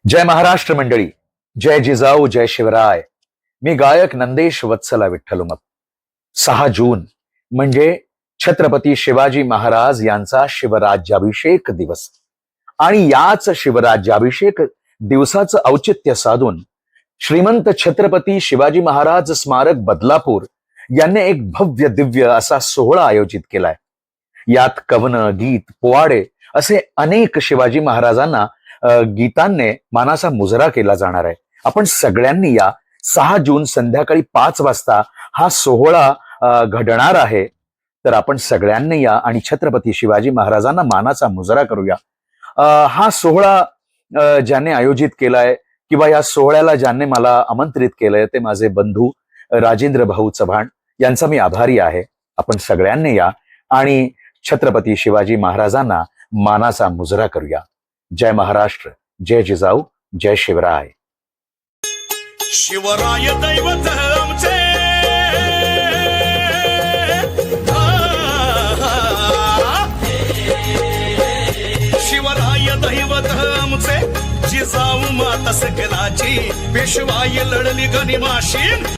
जय महाराष्ट्र मंडळी, जय जिजाऊ, जय शिवराय. मी गायक नंदेश वत्सला विठ्ठलुमप. 6 जून म्हणजे छत्रपती शिवाजी महाराज यांचा शिवराज्याभिषेक दिवस आणि याच शिवराज्याभिषेक दिवसाचं औचित्य साधून श्रीमंत छत्रपती शिवाजी महाराज स्मारक बदलापूर यांनी एक भव्य दिव्य असा सोहळा आयोजित केलाय. यात कवन, गीत, पोवाडे असे अनेक शिवाजी महाराजांना गीतांनी मानाचा मुजरा केला जाणार आहे. आपण सगळ्यांनी या 6 जून संध्याकाळी 5 वाजता हा सोहळा घडणार आहे. तर आपण सगळ्यांनी या आणि छत्रपती शिवाजी महाराजांना मानाचा मुजरा करूया. हा सोहळा ज्याने आयोजित केलाय किंवा या सोहळ्याला ज्याने मला आमंत्रित केलंय ते माझे बंधू राजेंद्र भाऊ चव्हाण यांचा मी आभारी आहे. आपण सगळ्यांनी या आणि छत्रपती शिवाजी महाराजांना मानाचा मुजरा करूया. जय महाराष्ट्र, जय जिजाऊ, जय शिवराय. शिवराय दैवत आमचे, शिवराय दैवत आमचे, जिजाऊ माता सकलाची, पेशवाई लढली गनिमाशी.